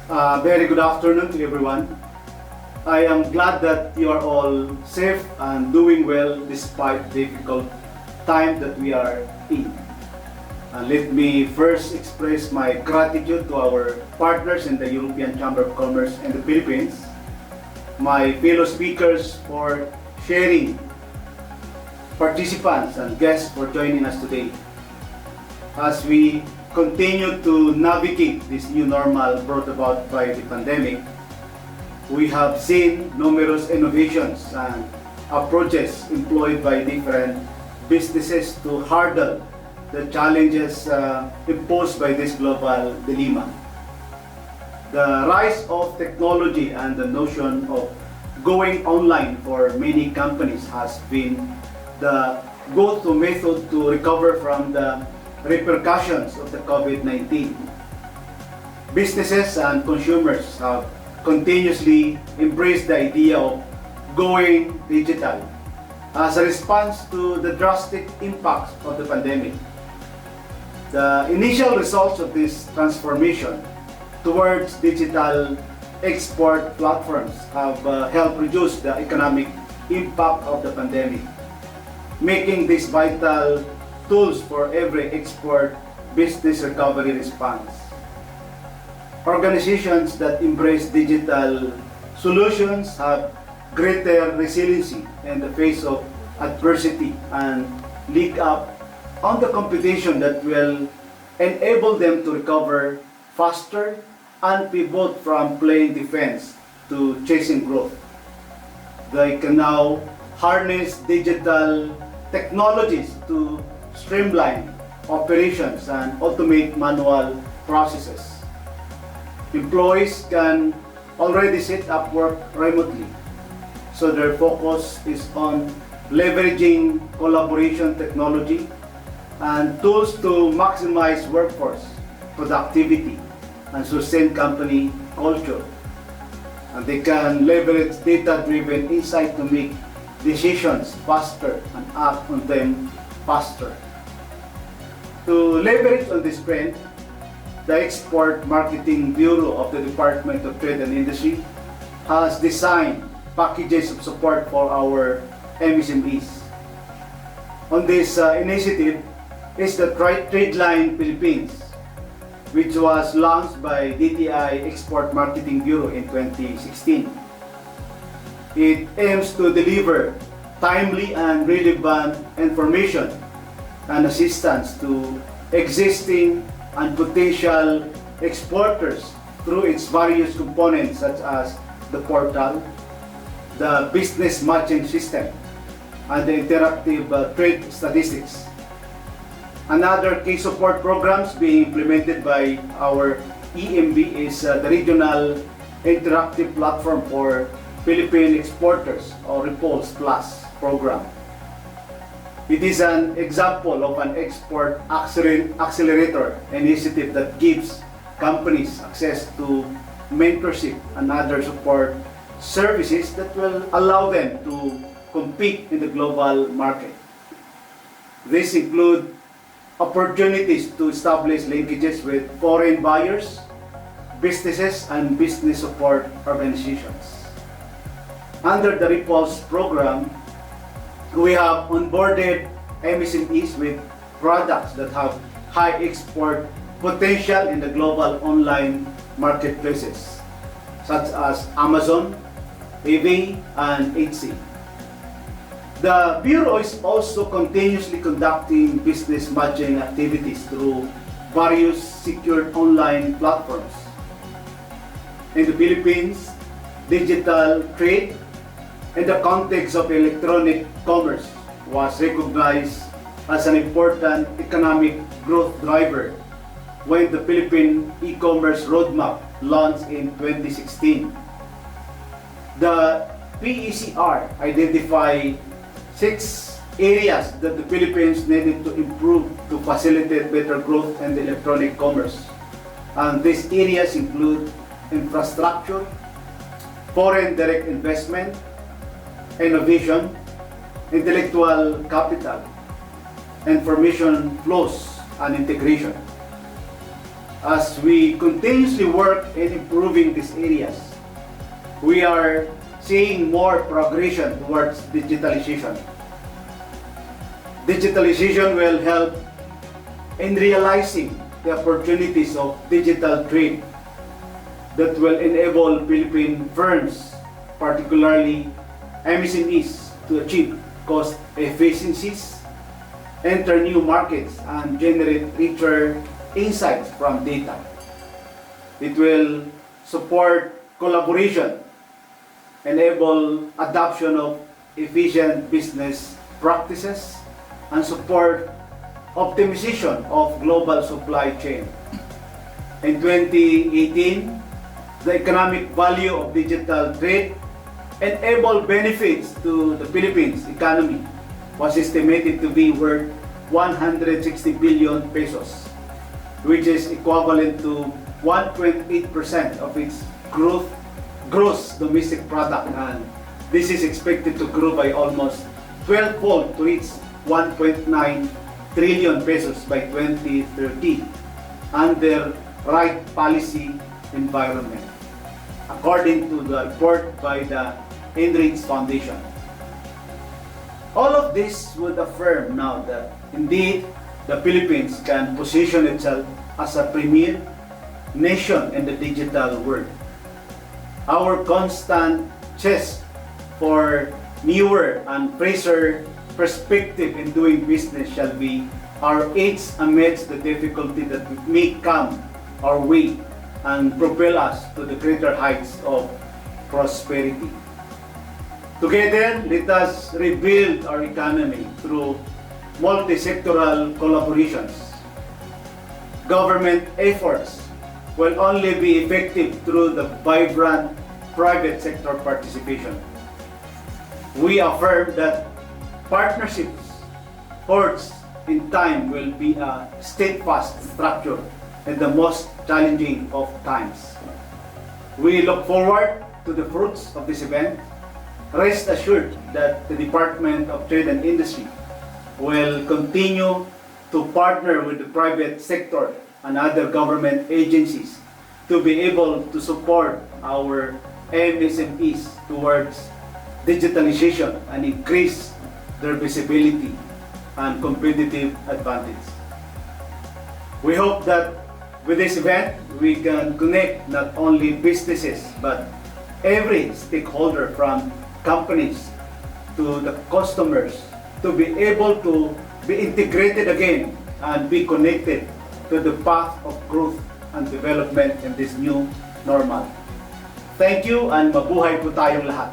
Very good afternoon to everyone. I am glad that you are all safe and doing well despite difficult time that we are in. Let me first express my gratitude to our partners in the European Chamber of Commerce in the Philippines, my fellow speakers for sharing, participants and guests for joining us today. As we continue to navigate this new normal brought about by the pandemic, we have seen numerous innovations and approaches employed by different businesses to hurdle the challenges imposed by this global dilemma. The rise of technology and the notion of going online for many companies has been the go-to method to recover from the repercussions of the COVID-19. Businesses and consumers have continuously embraced the idea of going digital as a response to the drastic impacts of the pandemic. The initial results of this transformation towards digital export platforms have helped reduce the economic impact of the pandemic, making this vital tools for every export business recovery response. Organizations that embrace digital solutions have greater resiliency in the face of adversity and lead up on the competition that will enable them to recover faster and pivot from playing defense to chasing growth. They can now harness digital technologies to streamline operations and automate manual processes. Employees can already set up work remotely, so their focus is on leveraging collaboration technology and tools to maximize workforce productivity and sustain company culture. And they can leverage data-driven insight to make decisions faster and act on them faster. To leverage on this trend, the Export Marketing Bureau of the Department of Trade and Industry has designed packages of support for our MSMEs. On this initiative is the Trade Line Philippines, which was launched by DTI Export Marketing Bureau in 2016. It aims to deliver timely and relevant information and assistance to existing and potential exporters through its various components such as the portal, the business matching system, and the interactive trade statistics. Another key support programs being implemented by our EMB is the Regional Interactive Platform for Philippine Exporters, or REPOLS Plus program. It is an example of an export accelerator initiative that gives companies access to mentorship and other support services that will allow them to compete in the global market. These include opportunities to establish linkages with foreign buyers, businesses, and business support organizations. Under the REPOLS program, we have onboarded MSMEs with products that have high export potential in the global online marketplaces, such as Amazon, eBay, and Etsy. The Bureau is also continuously conducting business matching activities through various secured online platforms. In the Philippines, digital trade in the context of electronic commerce was recognized as an important economic growth driver when the Philippine E-Commerce Roadmap launched in 2016. The PECR identified 6 areas that the Philippines needed to improve to facilitate better growth in the electronic commerce. And these areas include infrastructure, foreign direct investment, innovation, intellectual capital, information flows, and integration. as we continuously work in improving these areas, we are seeing more progression towards digitalization. Digitalization will help in realizing the opportunities of digital trade that will enable Philippine firms, particularly MSMEs, to achieve cost efficiencies, enter new markets, and generate richer insights from data. It will support collaboration, enable adoption of efficient business practices, and support optimization of global supply chain. In 2018, the economic value of digital trade and able benefits to the Philippines economy was estimated to be worth 160 billion pesos, which is equivalent to 1.8% of its gross domestic product, and this is expected to grow by almost 12-fold to reach 1.9 trillion pesos by 2030 under right policy environment, according to the report by the Hinrich Foundation. All of this would affirm now that indeed the Philippines can position itself as a premier nation in the digital world. Our constant quest for newer and fresher perspective in doing business shall be our aids amidst the difficulty that may come our way and propel us to the greater heights of prosperity. Together, let us rebuild our economy through multi-sectoral collaborations. Government efforts will only be effective through the vibrant private sector participation. We affirm that partnerships forged in time will be a steadfast structure in the most challenging of times. We look forward to the fruits of this event. Rest assured that the Department of Trade and Industry will continue to partner with the private sector and other government agencies to be able to support our MSMEs towards digitalization and increase their visibility and competitive advantage. We hope that with this event, we can connect not only businesses but every stakeholder from companies to the customers to be able to be integrated again and be connected to the path of growth and development in this new normal. Thank you and mabuhay po tayong lahat.